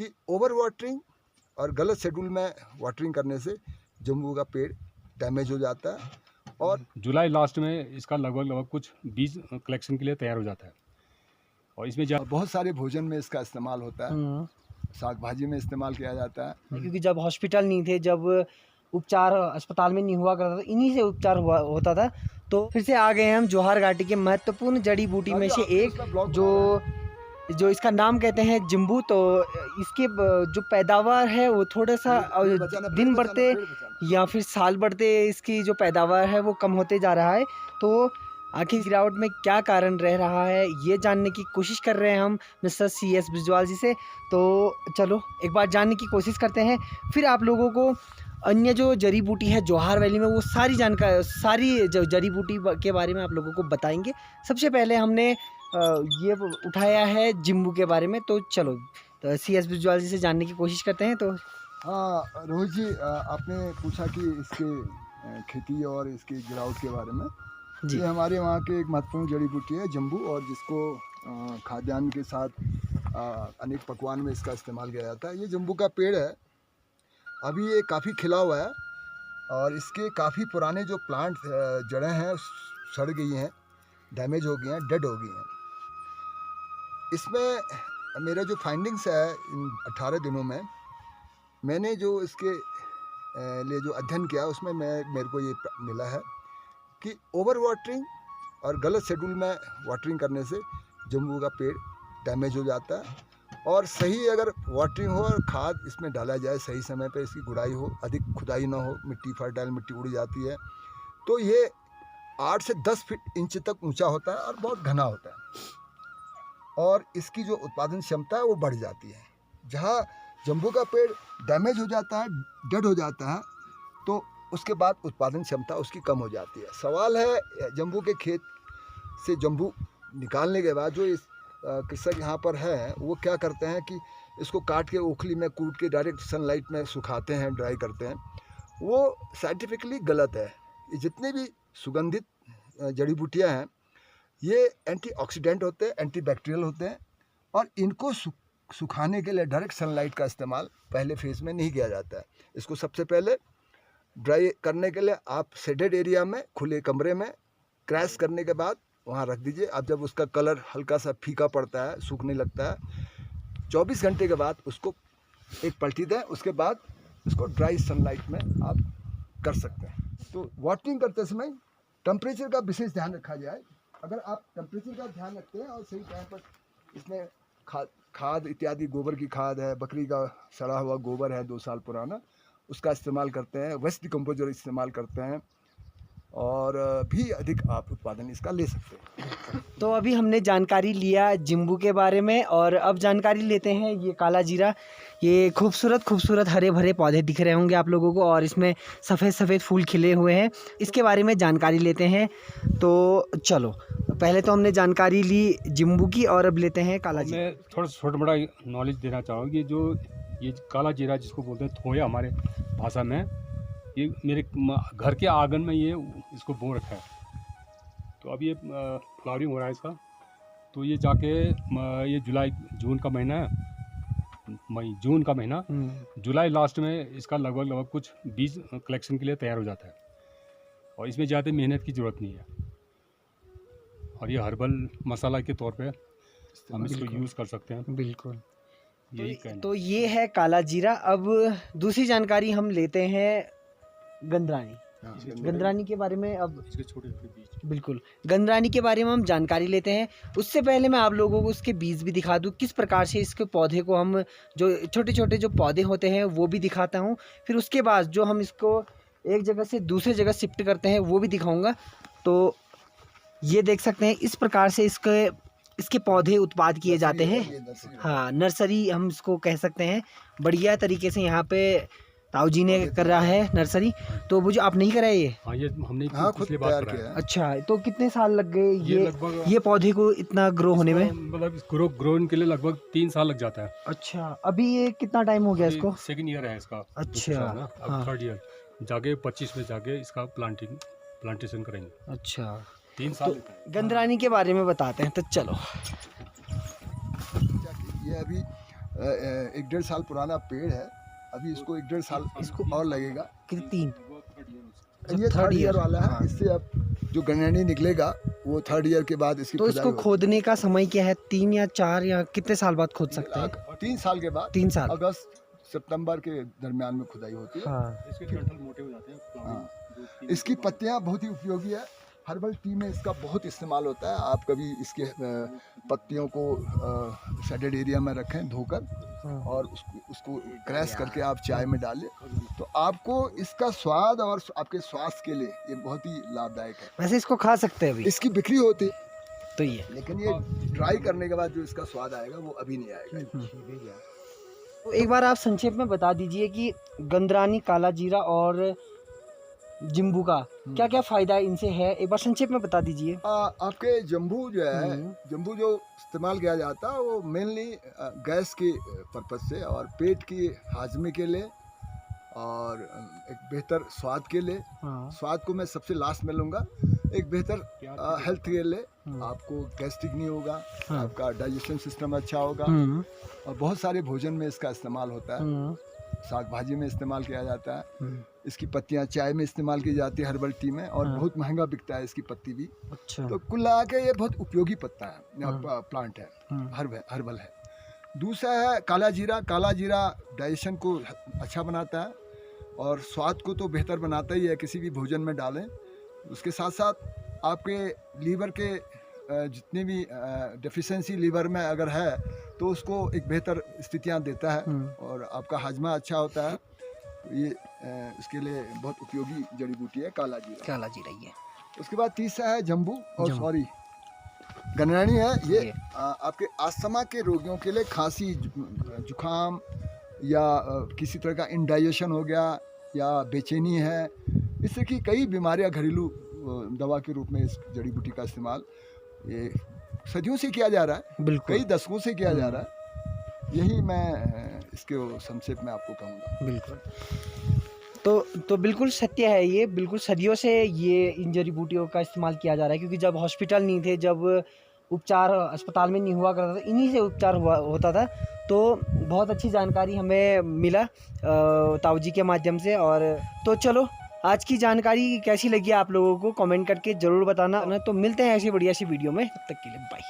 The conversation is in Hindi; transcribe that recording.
कि ओवर वाटरिंग और गलत शेड्यूल में वाटरिंग करने से जम्बू का पेड़ डैमेज हो जाता है। और जुलाई लास्ट में इसका लगभग कुछ बीज कलेक्शन के लिए तैयार हो जाता है। और इसमें बहुत सारे भोजन में इसका इस्तेमाल होता है, साग भाजी में इस्तेमाल किया जाता है। क्योंकि जब हॉस्पिटल नहीं थे, जब उपचार अस्पताल में नहीं हुआ करता था, इन्हीं से उपचार होता था। तो फिर से आ गए हम जोहार घाटी के महत्वपूर्ण जड़ी बूटी में से एक, जो इसका नाम कहते हैं जिम्बू। तो इसके जो पैदावार है वो थोड़ा सा दिन बढ़ते या फिर साल बढ़ते इसकी जो पैदावार है वो कम होते जा रहा है। तो आखिर गिरावट में क्या कारण रह रहा है, ये जानने की कोशिश कर रहे हैं हम मिस्टर CS बिजवाल जी से। तो चलो एक बार जानने की कोशिश करते हैं, फिर आप लोगों को अन्य जो जड़ी बूटी है जोहार वैली में वो सारी जानकारी, सारी जड़ी बूटी के बारे में आप लोगों को बताएंगे। सबसे पहले हमने ये उठाया है जिम्बू के बारे में। तो चलो CS बिजवाल जी से जानने की कोशिश करते हैं। तो हाँ रोहित जी, आपने पूछा कि इसके खेती और इसकी गिरावट के बारे में जी। ये हमारे वहाँ के एक महत्वपूर्ण जड़ी बूटी है जम्बू, और जिसको खाद्यान्न के साथ अनेक पकवान में इसका इस्तेमाल किया जाता है। ये जम्बू का पेड़ है, अभी ये काफ़ी खिला हुआ है और इसके काफ़ी पुराने जो प्लांट जड़ें हैं सड़ गई हैं, डैमेज हो गई हैं, डेड हो गई हैं। इसमें मेरा जो फाइंडिंग्स है इन 18 दिनों में, मैंने जो इसके लिए जो अध्ययन किया उसमें मेरे को ये मिला है कि ओवर वाटरिंग और गलत शेड्यूल में वाटरिंग करने से जम्बू का पेड़ डैमेज हो जाता है। और सही अगर वाटरिंग हो और खाद इसमें डाला जाए सही समय पे, इसकी गुड़ाई हो, अधिक खुदाई ना हो, मिट्टी फर्टाइल मिट्टी उड़ जाती है, तो ये 8 से 10 इंच तक ऊंचा होता है और बहुत घना होता है और इसकी जो उत्पादन क्षमता है वो बढ़ जाती है। जहाँ जम्बू का पेड़ डैमेज हो जाता है, डेड हो जाता है, तो उसके बाद उत्पादन क्षमता उसकी कम हो जाती है। सवाल है जम्बू के खेत से जम्बू निकालने के बाद जो इस कृषक यहाँ पर है वो क्या करते हैं कि इसको काट के ओखली में कूट के डायरेक्ट सनलाइट में सुखाते हैं, ड्राई करते हैं। वो साइंटिफिकली गलत है। ये जितने भी सुगंधित जड़ी बूटियाँ हैं ये एंटीऑक्सीडेंट होते हैं, एंटीबैक्टीरियल होते हैं, और इनको सुखाने के लिए डायरेक्ट सनलाइट का इस्तेमाल पहले फेज़ में नहीं किया जाता है। इसको सबसे पहले ड्राई करने के लिए आप शेडेड एरिया में, खुले कमरे में क्रैश करने के बाद वहाँ रख दीजिए। अब जब उसका कलर हल्का सा फीका पड़ता है, सूखने लगता है, 24 घंटे के बाद उसको एक पलटी दें। उसके बाद इसको ड्राई सनलाइट में आप कर सकते हैं। तो वाटरिंग करते समय टेम्परेचर का विशेष ध्यान रखा जाए। अगर आप टेम्परेचर का ध्यान रखते हैं और सही टाइम पर इसमें खाद इत्यादि, गोबर की खाद है, बकरी का सड़ा हुआ गोबर है 2 साल पुराना, उसका इस्तेमाल करते हैं, वेस्ट डिकम्पोजर इस्तेमाल करते हैं, और भी अधिक आप उत्पादन इसका ले सकते हैं। तो अभी हमने जानकारी लिया जिम्बू के बारे में, और अब जानकारी लेते हैं ये काला जीरा। ये खूबसूरत हरे भरे पौधे दिख रहे होंगे आप लोगों को, और इसमें सफ़ेद फूल खिले हुए हैं। इसके बारे में जानकारी लेते हैं। तो चलो पहले तो हमने जानकारी ली जिम्बू की, और अब लेते हैं काला जीरा। मैं थोड़ा छोटा मोटा नॉलेज देना चाहूँगी। ये काला जीरा जिसको बोलते हैं थोया हमारे भाषा में, ये मेरे घर के आंगन में ये इसको बो रखा है। तो अब ये फ्लावरिंग हो रहा है इसका। तो ये जाके ये जून का महीना है, जून का महीना, जुलाई लास्ट में इसका लगभग कुछ बीज कलेक्शन के लिए तैयार हो जाता है। और इसमें ज़्यादा मेहनत की ज़रूरत नहीं है, और ये हर्बल मसाला के तौर पे हम इसको यूज़ कर सकते हैं। बिल्कुल। यही तो ये है काला जीरा। अब दूसरी जानकारी हम लेते हैं गंधरानी। गंधरानी के बारे में, अब इसके छोटे बीज, बिल्कुल गंधरानी के बारे में हम जानकारी लेते हैं। उससे पहले मैं आप लोगों को उसके बीज भी दिखा दूं, किस प्रकार से इसके पौधे को हम, जो छोटे छोटे जो पौधे होते हैं वो भी दिखाता हूं। फिर उसके बाद जो हम इसको एक जगह से दूसरे जगह शिफ्ट करते हैं वो भी दिखाऊंगा। तो ये देख सकते हैं इस प्रकार से इसके पौधे उत्पाद किए जाते हैं। हाँ, नर्सरी हम इसको कह सकते हैं। बढ़िया तरीके से यहाँ पे ताऊ जी ने कर रहा है नर्सरी। तो वो जो आप नहीं कराए ये? हाँ, ये हमने खुद तैयार किया है। अच्छा, तो कितने साल लग गए ये पौधे को इतना ग्रो होने में? मतलब ग्रो के लिए लगभग 3 साल लग जाता है। अच्छा, अभी ये कितना टाइम हो गया इसको? सेकंड ईयर है इसका। अच्छा, अब थर्ड ईयर जाके 25 में जाके इसका प्लांटेशन करेंगे। अच्छा, 3 साल। तो गंधरानी के बारे में बताते हैं। तो चलो, ये अभी एक 1.5 साल पुराना पेड़ है, अभी इसको 1.5 साल इसको और लगेगा। कितनी 3 ये थर्ड 3rd ईयर ईयर वाला है। हाँ। इससे अब जो गनैनी निकलेगा वो 3rd ईयर के बाद इसकी तो खुदाई इसको होगी। खोदने का समय क्या है, 3 या 4 या कितने साल बाद खोद सकते हैं? 3 साल के बाद 3 साल। अगस्त सितंबर के दरमियान में खुदाई होती है। हाँ इसके डंठल मोटे हो जाते हैं, हाँ। जो इसकी पत्तियां बहुत ही उपयोगी है, हर्बल टी में इसका बहुत इस्तेमाल होता है। आप कभी इसके पत्तियों को शेडेड एरिया में रखें धोकर हाँ। और उसको क्रैश करके आप चाय में डालें तो आपको इसका स्वाद और आपके स्वास्थ्य के लिए ये बहुत ही लाभदायक है। वैसे इसको खा सकते हैं अभी इसकी बिक्री होती है तो ये लेकिन ये ड्राई करने के बाद जो इसका स्वाद आएगा वो अभी नहीं आएगा। तो एक बार आप संक्षेप में बता दीजिए कि गंदरानी, काला जीरा और जिम्बू का क्या क्या फायदा इनसे है, एक बार संक्षेप में बता दीजिए। आपके जम्बू जो है, हम्म। जम्बू जो इस्तेमाल किया जाता है वो मेनली गैस के पर्पज से और पेट की हाजमे के लिए और एक बेहतर स्वाद के लिए। हाँ। स्वाद को मैं सबसे लास्ट में लूँगा। एक बेहतर हेल्थ के लिए, हम्म। आपको गैस्ट्रिक नहीं होगा, हाँ। आपका डाइजेशन सिस्टम अच्छा होगा और बहुत सारे भोजन में इसका इस्तेमाल होता है। साग भाजी में इस्तेमाल किया जाता है। इसकी पत्तियां चाय में इस्तेमाल की जाती है हर्बल टी में और हाँ। बहुत महंगा बिकता है इसकी पत्ती भी। अच्छा। तो कुल लगा के ये बहुत उपयोगी पत्ता है, हाँ। प्लांट है, हाँ। हर्बल है। दूसरा है काला जीरा। काला जीरा डाइजेशन को अच्छा बनाता है और स्वाद को तो बेहतर बनाता ही है, किसी भी भोजन में डालें। उसके साथ साथ आपके लीवर के जितने भी डेफिशिएंसी लीवर में अगर है तो उसको एक बेहतर स्थितियाँ देता है और आपका हाजमा अच्छा होता है। तो ये इसके लिए बहुत उपयोगी जड़ी बूटी है काला जीरा। काला जीरा ये। उसके बाद तीसरा है जम्बू और जम्बू। सॉरी गनरानी है। ये ये। आपके अस्थमा के रोगियों के लिए, खांसी जुखाम या किसी तरह का इंडाइजेशन हो गया या बेचैनी है, इससे की कई बीमारियां घरेलू दवा के रूप में इस जड़ी बूटी का इस्तेमाल ये सदियों से किया जा रहा है, बिल्कुल कई दशकों से किया जा रहा है। यही मैं इसके संक्षेप में आपको कहूँगा। बिल्कुल। तो बिल्कुल सत्य है ये, बिल्कुल सदियों से ये इन जड़ी बूटियों का इस्तेमाल किया जा रहा है, क्योंकि जब हॉस्पिटल नहीं थे, जब उपचार अस्पताल में नहीं हुआ करता था, इन्हीं से उपचार होता था। तो बहुत अच्छी जानकारी हमें मिला ताऊ जी के माध्यम से। और तो चलो, आज की जानकारी कैसी लगी आप लोगों को कमेंट करके ज़रूर बताना। तो मिलते हैं ऐसी बढ़िया सी वीडियो में, तब तक के लिए बाय।